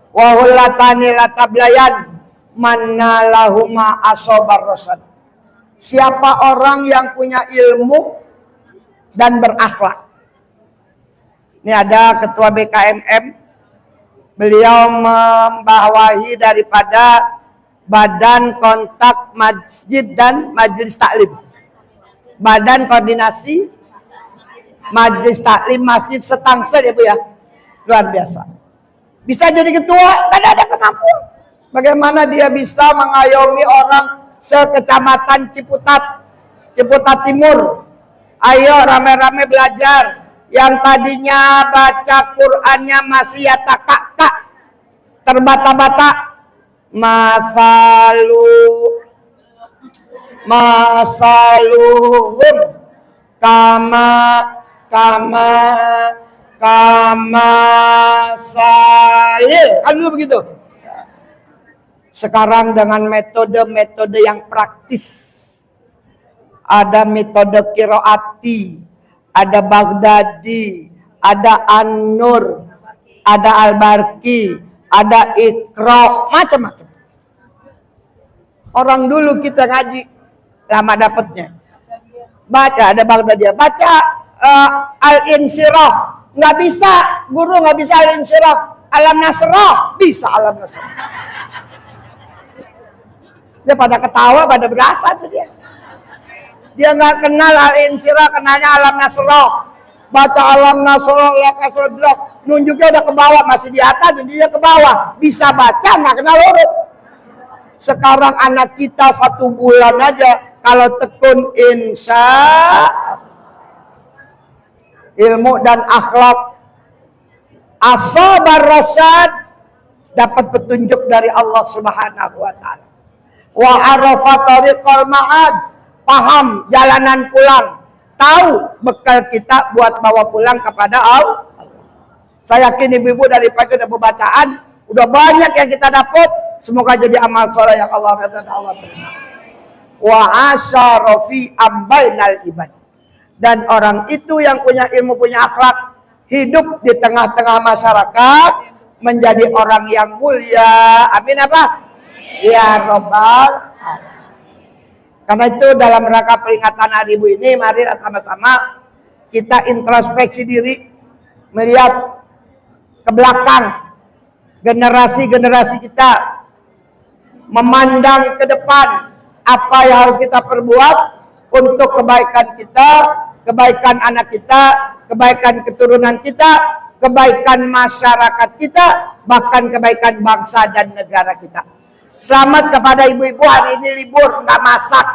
Wahulatani latablayan manalahuma asobar rosad. Siapa orang yang punya ilmu dan berakhlak. Ini ada ketua BKMM. Beliau membawahi daripada Badan Kontak Masjid dan Majelis Taklim. Badan Koordinasi Majelis Taklim Masjid Setangsel ya Bu ya. Luar biasa. Bisa jadi ketua, kan ada kemampuan. Bagaimana dia bisa mengayomi orang sekecamatan Ciputat Timur. Ayo rame-rame belajar. Yang tadinya baca Qur'annya masih ya tak terbata-bata. Masaluhum kama salil. Kan dulu begitu. Sekarang dengan metode-metode yang praktis. Ada metode Qiraati, ada Baghdadi, ada An-Nur, ada Al-Barki, ada Iqra, macam-macam. Orang dulu kita ngaji lama dapatnya. Baca ada Baghdadi, baca Al-Insyirah. Nggak bisa, guru nggak bisa Al-Insyirah. Alam Nasrah, bisa Alam Nasrah. Dia pada ketawa, pada berasa tuh dia. Dia nggak kenal Al-Insyirah, kenalnya Alam Nasrah. Baca Alam Nasrah, Lakasodrok. Nunjuknya udah ke bawah, masih di atas, nunjuknya ke bawah. Bisa baca, nggak kenal huruf. Sekarang anak kita 1 bulan aja kalau tekun insya ilmu dan akhlak asabar rasyad, dapat petunjuk dari Allah Subhanahu wa taala. Wa arafa tariqal ma'ad, paham jalanan pulang, tahu bekal kita buat bawa pulang kepada Allah. Saya yakin ibu-ibu dari pagi udah bacaan, udah banyak yang kita dapat. Semoga jadi amal soleh yang Allah terima. Wa asyarafi ambainal ibad. Dan orang itu yang punya ilmu, punya akhlak, hidup di tengah-tengah masyarakat, menjadi orang yang mulia. Amin apa? Ya Rabbal Alamin. Karena itu dalam rangka peringatan Hari Ibu ini, mari sama-sama kita introspeksi diri, melihat ke belakang generasi-generasi kita, memandang ke depan apa yang harus kita perbuat untuk kebaikan kita, kebaikan anak kita, kebaikan keturunan kita, kebaikan masyarakat kita, bahkan kebaikan bangsa dan negara kita. Selamat kepada ibu-ibu, hari ini libur, nggak masak,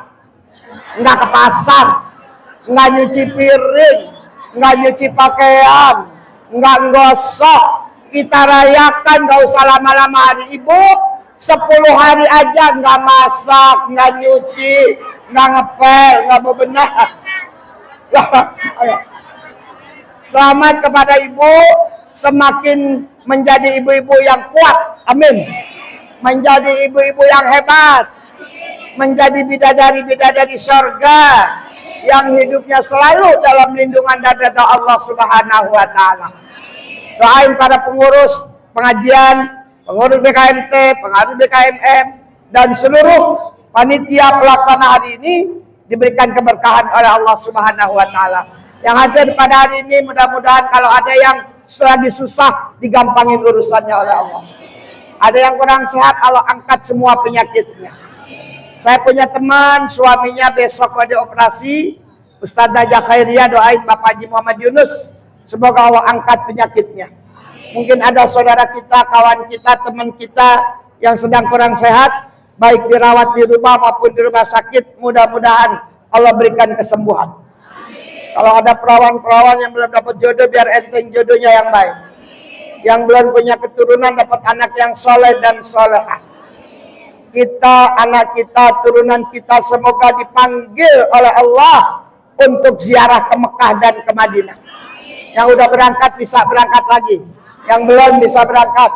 nggak ke pasar, nggak nyuci piring, nggak nyuci pakaian, nggak gosok. Kita rayakan, nggak usah lama-lama hari ibu. 10 hari aja nggak masak, nggak nyuci, nggak ngepel, nggak bebenah. Selamat kepada ibu, semakin menjadi ibu-ibu yang kuat, amin. Menjadi ibu-ibu yang hebat, menjadi bidadari-bidadari surga yang hidupnya selalu dalam lindungan dan ridha Allah Subhanahu wa taala. Doain para pengurus pengajian, pengurus BKMT, pengurus BKMM, dan seluruh panitia pelaksana hari ini diberikan keberkahan oleh Allah Subhanahu wa taala. Yang hadir pada hari ini mudah-mudahan kalau ada yang lagi susah digampangin urusannya oleh Allah. Ada yang kurang sehat, Allah angkat semua penyakitnya. Saya punya teman, suaminya besok mau dioperasi, Ustazah Khairiyah, doain Bapak Haji Muhammad Yunus, semoga Allah angkat penyakitnya. Mungkin ada saudara kita, kawan kita, teman kita yang sedang kurang sehat, baik dirawat di rumah maupun di rumah sakit, mudah-mudahan Allah berikan kesembuhan. Kalau ada perawan-perawan yang belum dapat jodoh, biar enteng jodohnya yang baik. Yang belum punya keturunan, dapat anak yang soleh dan solehah. Kita, anak kita, turunan kita semoga dipanggil oleh Allah untuk ziarah ke Mekah dan ke Madinah. Yang udah berangkat bisa berangkat lagi, yang belum bisa berangkat.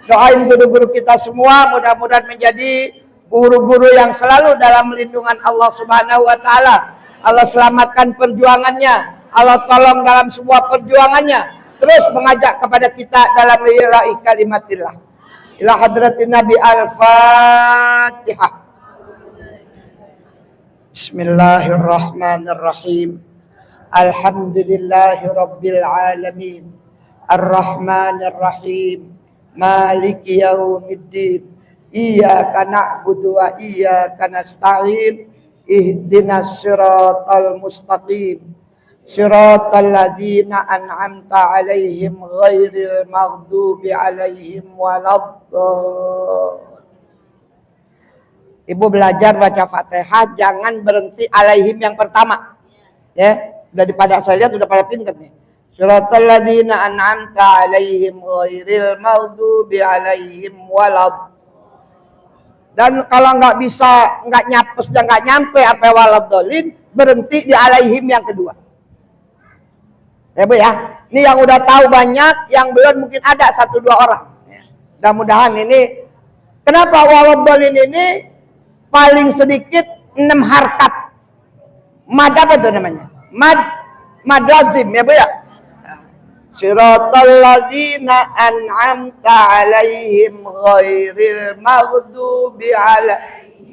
Doain guru-guru kita semua, mudah-mudahan menjadi guru-guru yang selalu dalam lindungan Allah Subhanahu wa taala. Allah selamatkan perjuangannya, Allah tolong dalam semua perjuangannya. Terus mengajak kepada kita dalam lillahi kalimatillah. Ila hadratin Nabi Al-Fatihah. Bismillahirrahmanirrahim. Alhamdulillahi Rabbil Alamin. Ar-Rahmanir-Rahim. Maliki yaumiddin. Iyyaka na'budu wa iyyaka nasta'in. Ihdinas siratal mustaqim. Siratal ladzina an'amta 'alaihim ghairil maghdubi 'alaihim waladdallin. Ibu belajar baca Fatihah jangan berhenti alaihim yang pertama. Ya, udah pada saya lihat udah pada pinter nih. Siratal ladzina an'amta 'alaihim ghairil maghdubi 'alaihim waladdallin. Dan kalau nggak bisa, nggak nyapes dan nggak nyampe sampai waladdallin, berhenti di alaihim yang kedua. Ya Bu ya, ini yang udah tahu banyak, yang belum mungkin ada 1-2 orang. Mudah-mudahan ini, kenapa waladdallin ini paling sedikit 6 harkat. Mad apa itu namanya? Mad lazim ya Bu ya. Siratal ladzina an'amta 'alaihim ghairil maghdubi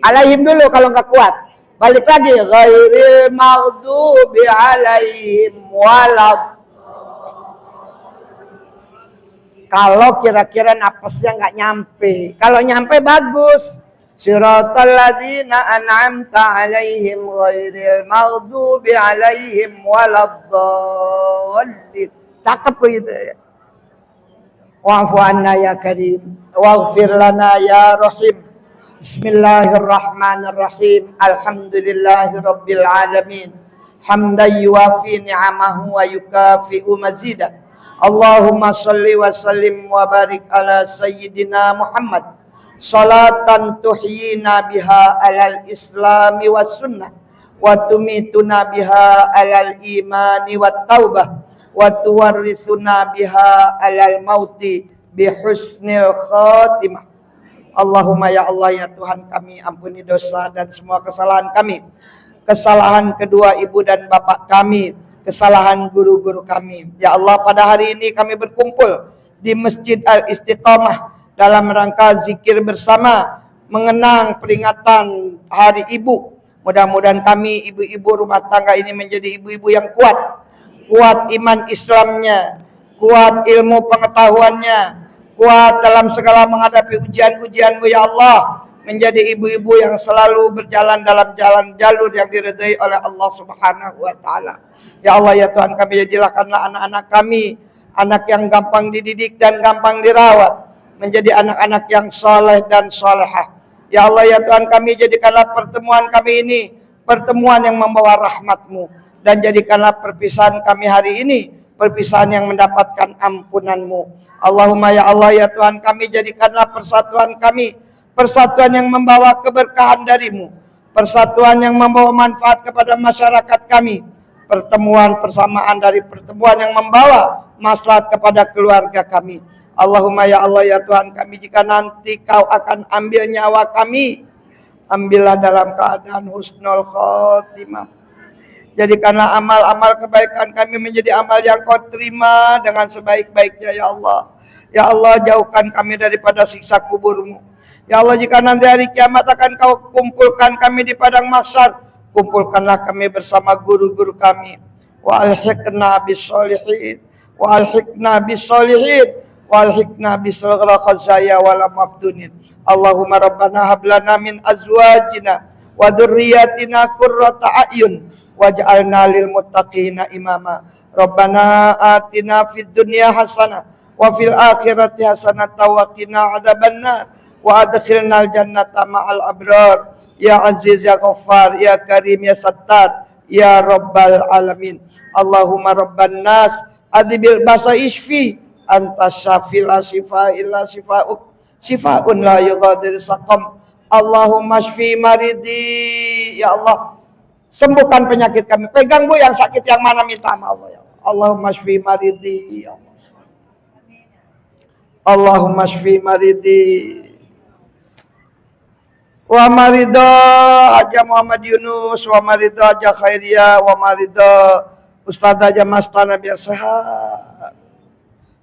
'alaihim dulu kalau nggak kuat. Balik lagi, ghairil maghdubi 'alaihim walad. Kalau kira-kira napasnya nggak nyampe, kalau nyampe bagus. Siratal ladzina an'amta 'alaihim ghairil maghdubi 'alaihim waladdallin. Cakep begitu ya. Wa'fu anna ya karim, waghfir lana ya rahim, Bismillahirrahmanirrahim. Alhamdulillahirabbil alamin. Hamdan yuwafi ni'amahu wa yukafi'u mazidah. Allahumma salli wa sallim wa barik ala sayyidina Muhammad. Salatan tuhyina biha alal islami was sunnah wa tumituna biha alal imani wat taubah wa tuwarrisuna biha alal mauti bihusnil khatimah. Allahumma ya Allah ya Tuhan kami, ampuni dosa dan semua kesalahan kami, kesalahan kedua ibu dan bapak kami, kesalahan guru-guru kami. Ya Allah, pada hari ini kami berkumpul di Masjid Al-Istiqamah dalam rangka zikir bersama mengenang peringatan Hari Ibu. Mudah-mudahan kami ibu-ibu rumah tangga ini menjadi ibu-ibu yang kuat. Kuat iman Islamnya, kuat ilmu pengetahuannya, kuat dalam segala menghadapi ujian-ujianmu ya Allah. Menjadi ibu-ibu yang selalu berjalan dalam jalur yang diridai oleh Allah Subhanahu wa taala. Ya Allah ya Tuhan kami, jadikanlah anak-anak kami anak yang gampang dididik dan gampang dirawat, menjadi anak-anak yang soleh dan solehah. Ya Allah ya Tuhan kami, jadikanlah pertemuan kami ini pertemuan yang membawa rahmat-Mu, dan jadikanlah perpisahan kami hari ini perpisahan yang mendapatkan ampunan-Mu. Allahumma ya Allah ya Tuhan kami, jadikanlah persatuan kami persatuan yang membawa keberkahan dari-Mu, persatuan yang membawa manfaat kepada masyarakat kami, pertemuan persamaan dari pertemuan yang membawa maslahat kepada keluarga kami. Allahumma ya Allah ya Tuhan kami, jika nanti Kau akan ambil nyawa kami, ambillah dalam keadaan husnul khotimah. Jadikanlah amal-amal kebaikan kami menjadi amal yang Kau terima dengan sebaik-baiknya ya Allah. Ya Allah, jauhkan kami daripada siksa kubur-Mu. Ya Allah, jika nanti hari kiamat akan Kau kumpulkan kami di padang mahsyar, kumpulkanlah kami bersama guru-guru kami. Wa alhiqna bis-sholihin, wa alhiqna bis-sholihin, walhikna bisul khazaya wal maftunin. Allahumma rabbana hab lana min azwajina wa dzurriyyatina qurrata a'yun waj'alna lil muttaqina imama. Rabbana atina fid dunya hasanah wa fil akhirati hasanah wa qina adzabannar wa adkhilnal jannata ma'al abrar. Ya aziz ya ghaffar ya karim ya sattar ya rabbal alamin. Allahumma rabban nas adhibil basa isfi anta syafila syifaila syifaun la yughadir saqam. Allahumma shfi maridi. Ya Allah, sembuhkan penyakit kami. Pegang Bu yang sakit yang mana, minta sama Allah ya Allah. Allahumma shfi maridi ya Allah. Allahumma shfi maridi wa marida Haja Muhammad Yunus, wa marida Haja Khairiyah, wa marida Ustaz Haja Mastana biar sehat.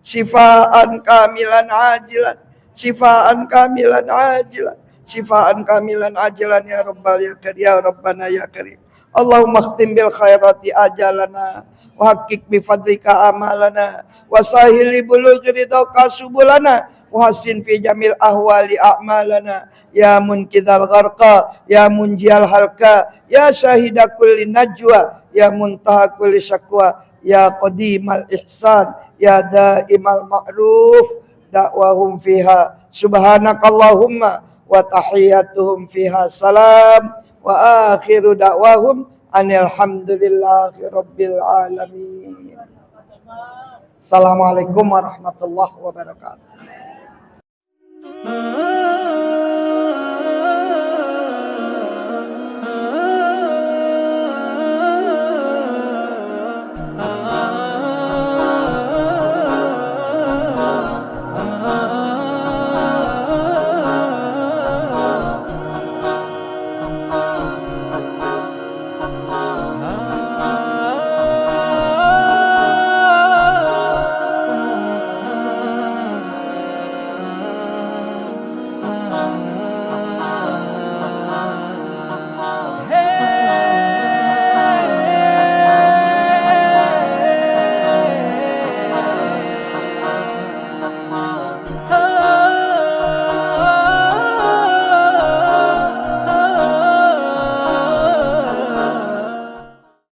Sifaan kamilan ajilan, sifaan kamilan ajilan, sifaan kamilan ajilan ya Rabbal ya Karim ya Rabbana ya Karim. Allahumma khtim bil khairati ajalana wa haqiq bi fadlika amalana wa sahil li bulughi ridaka subulana wa hasin fi jamil ahwali a'malana ya munkidhal gharqa ya munjial halka ya syahida kulli najwa ya muntaha kulli syakwa ya qadimal ihsan ya daimal ma'ruf. Da'wahum fiha subhanakallahumma wa tahiyyatuhum fiha salam wa akhiru da'wahum alhamdulillahi rabbil alamin. Assalamualaikum warahmatullahi wabarakatuh.